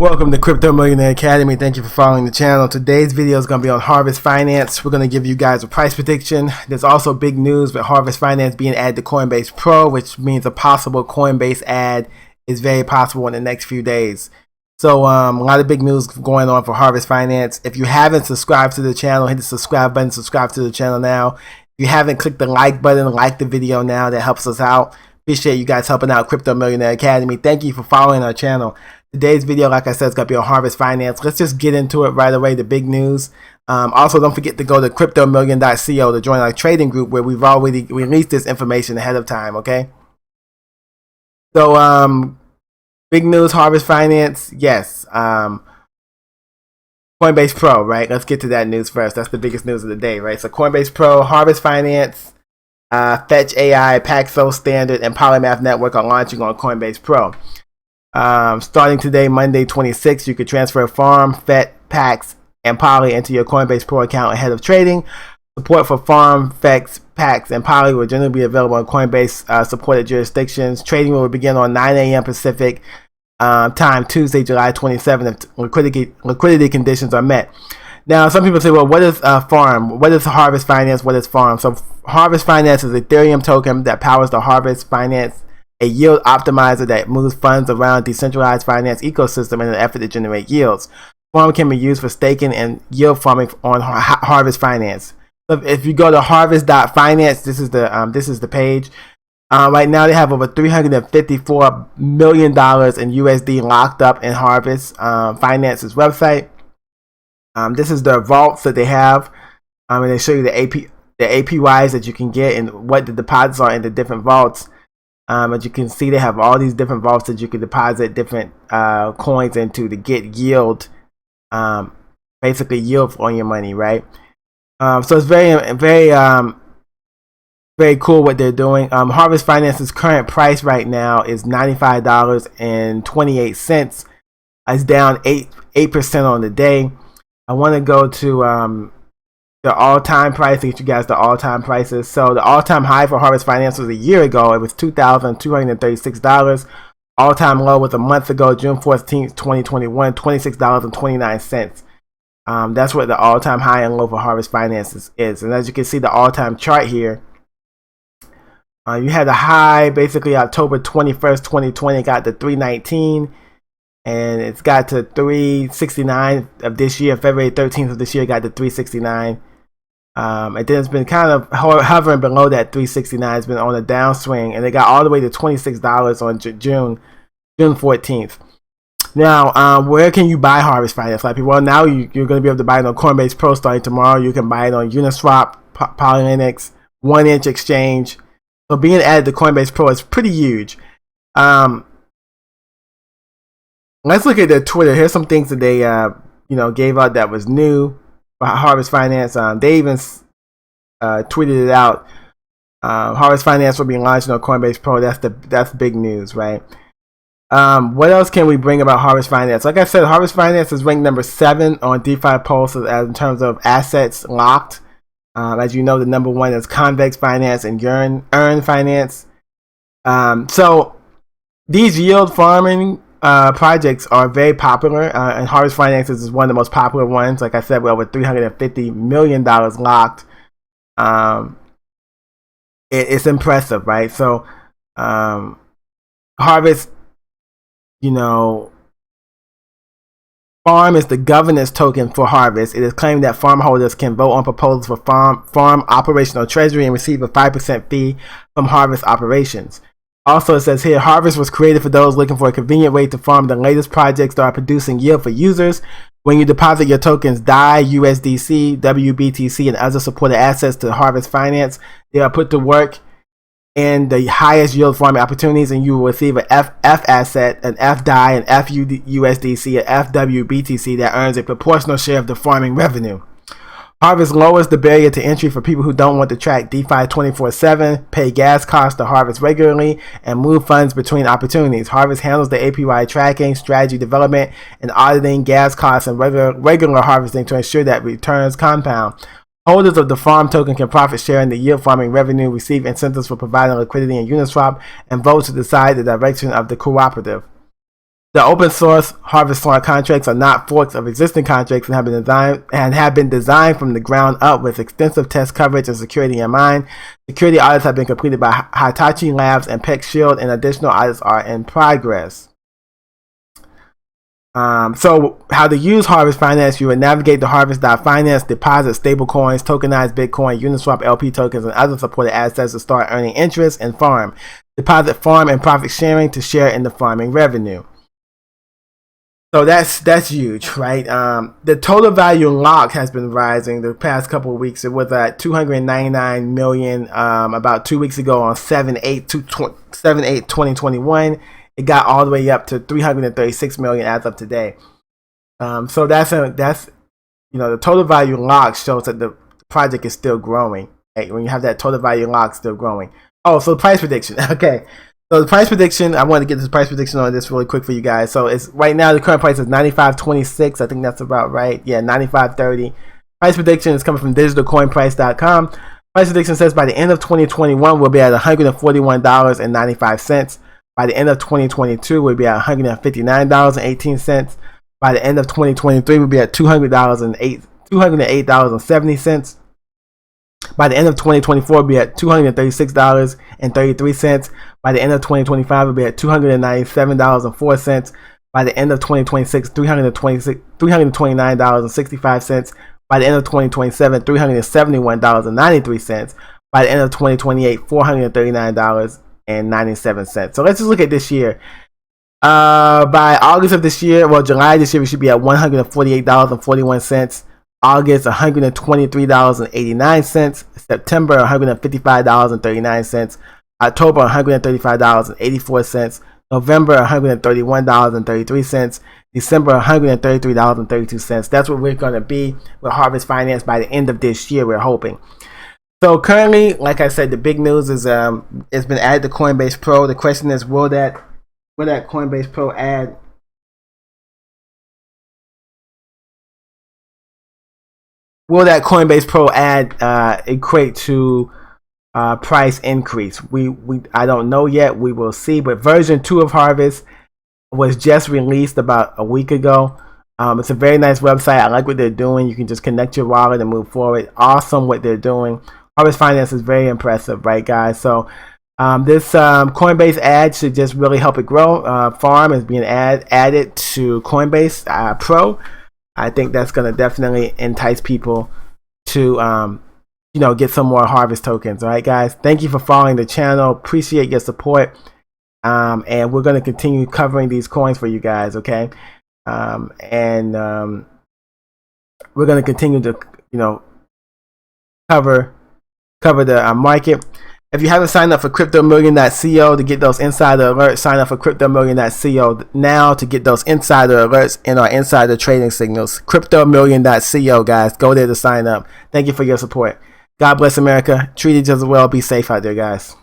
Welcome to Crypto Millionaire Academy. Thank you for following the channel. Today's video is going to be on Harvest Finance. We're going to give you guys a price prediction. There's also big news with Harvest Finance being added to Coinbase Pro, which means a possible Coinbase ad is very possible in the next few days. So a lot of big news going on for Harvest Finance. If you haven't subscribed to the channel, hit the subscribe button, subscribe to the channel now. If you haven't clicked the like button, like the video now. That helps us out. Appreciate you guys helping out Crypto Millionaire Academy. Thank you for following our channel. Today's video, like I said, is going to be on Harvest Finance. Let's just get into it right away, the big news. Also, don't forget to go to cryptomillion.co to join our trading group where we've already released this information ahead of time, okay? So, big news, Harvest Finance, yes. Coinbase Pro, right? Let's get to that news first. That's the biggest news of the day, right? So, Coinbase Pro, Harvest Finance, Fetch AI, Paxos Standard, and Polymath Network are launching on Coinbase Pro. Starting today, Monday 26th, you could transfer Farm, FET, Pax, and Poly into your Coinbase Pro account ahead of trading. Support for Farm, FET, Pax, and Poly will generally be available in Coinbase supported jurisdictions. Trading will begin on 9 a.m. Pacific time, Tuesday, July 27th, if liquidity conditions are met. Now, some people say, well, what is Farm? What is Harvest Finance? What is Farm? So, Harvest Finance is an Ethereum token that powers the Harvest Finance, a yield optimizer that moves funds around decentralized finance ecosystem in an effort to generate yields. Farm can be used for staking and yield farming on Harvest Finance. So if you go to harvest.finance, this is the page. Right now they have over $354 million in USD locked up in Harvest Finance's website. This is the vaults that they have, and they show you the APYs that you can get and what the deposits are in the different vaults. As you can see, they have all these different vaults that you can deposit different coins into to get yield, basically yield on your money, right? So it's very cool what they're doing. Harvest Finance's current price right now is $95.28. It's down 8% on the day. I want to go to the all-time price, to get you guys the all-time prices. So the all-time high for Harvest Finance was a year ago. It was $2,236. All-time low was a month ago, June 14th, 2021, $26.29. That's what the all-time high and low for Harvest Finance is. And as you can see, the all-time chart here, you had a high basically October 21st, 2020, got to 319. And it's got to 369 of this year. February 13th of this year, got to 369. And then it's been kind of hovering below that 369. It's been on a downswing, and they got all the way to $26 on June 14th. Now, where can you buy Harvest Finance? Like, well, now you're going to be able to buy it on Coinbase Pro starting tomorrow. You can buy it on Uniswap, Polylinux, 1inch Exchange. So being added to Coinbase Pro is pretty huge. Let's look at their Twitter. Here's some things that they gave out that was new for Harvest Finance. They even tweeted it out. Harvest Finance will be launching on Coinbase Pro. That's big news, right? What else can we bring about Harvest Finance? Like I said, Harvest Finance is ranked number 7 on DeFi Pulse as in terms of assets locked. As you know, the number 1 is Convex Finance and Earn Finance. So these yield farming projects are very popular, and Harvest Finance is one of the most popular ones. Like I said, with over $350 million locked. It's impressive, right? So Harvest, Farm is the governance token for Harvest. It is claimed that farm holders can vote on proposals for farm operational treasury and receive a 5% fee from Harvest operations. Also, it says here, Harvest was created for those looking for a convenient way to farm the latest projects that are producing yield for users. When you deposit your tokens DAI, USDC, WBTC, and other supported assets to Harvest Finance, they are put to work in the highest yield farming opportunities, and you will receive an FF asset, an FDAI, an FUSDC, an FWBTC that earns a proportional share of the farming revenue. Harvest lowers the barrier to entry for people who don't want to track DeFi 24/7, pay gas costs to Harvest regularly, and move funds between opportunities. Harvest handles the APY tracking, strategy development, and auditing gas costs and regular harvesting to ensure that returns compound. Holders of the farm token can profit share in the yield farming revenue, receive incentives for providing liquidity in Uniswap, and vote to decide the direction of the cooperative. The open source Harvest smart contracts are not forks of existing contracts and have been designed from the ground up with extensive test coverage and security in mind. Security audits have been completed by Hitachi Labs and Peck Shield, and additional audits are in progress. So how to use Harvest Finance: you would navigate the Harvest.finance, deposit stablecoins, tokenized Bitcoin, Uniswap LP tokens, and other supported assets to start earning interest and farm. Deposit farm and profit sharing to share in the farming revenue. So that's huge, right? The total value locked has been rising the past couple of weeks. It was at 299 million about 2 weeks ago on 7/8/2021. It got all the way up to 336 million as of today. So that's the total value locked shows that the project is still growing. Right? When you have that total value locked still growing. Oh, so the price prediction. Okay. So the price prediction, I want to get this price prediction on this really quick for you guys. So it's right now the current price is 95.26. I think that's about right. Yeah, 95.30. Price prediction is coming from digitalcoinprice.com. Price prediction says by the end of 2021 we'll be at $141.95. By the end of 2022 we'll be at $159.18. By the end of 2023 we'll be at $208.70. By the end of 2024, we'll be at $236.33. By the end of 2025, we'll be at $297.04. By the end of 2026, $329.65. By the end of 2027, $371.93. By the end of 2028, $439.97. So let's just look at this year. By August of this year, July this year, we should be at $148.41. August, $123.89. September, $155.39. October, $135.84. November, $131.33. December, $133.32. That's what we're going to be with Harvest Finance by the end of this year, we're hoping. So currently, like I said, the big news is it's been added to Coinbase Pro. The question is, will that Coinbase Pro add equate to price increase? I don't know yet. We will see. But version 2 of Harvest was just released about a week ago. It's a very nice website. I like what they're doing. You can just connect your wallet and move forward. Awesome what they're doing. Harvest Finance is very impressive, right, guys? So this Coinbase ad should just really help it grow. Farm is being added to Coinbase Pro. I think that's going to definitely entice people to, get some more Harvest tokens. All right, guys. Thank you for following the channel. Appreciate your support. And we're going to continue covering these coins for you guys. Okay. We're going to continue to, cover the market. If you haven't signed up for cryptomillion.co to get those insider alerts, sign up for cryptomillion.co now to get those insider alerts and our insider trading signals. Cryptomillion.co, guys. Go there to sign up. Thank you for your support. God bless America. Treat each other well. Be safe out there, guys.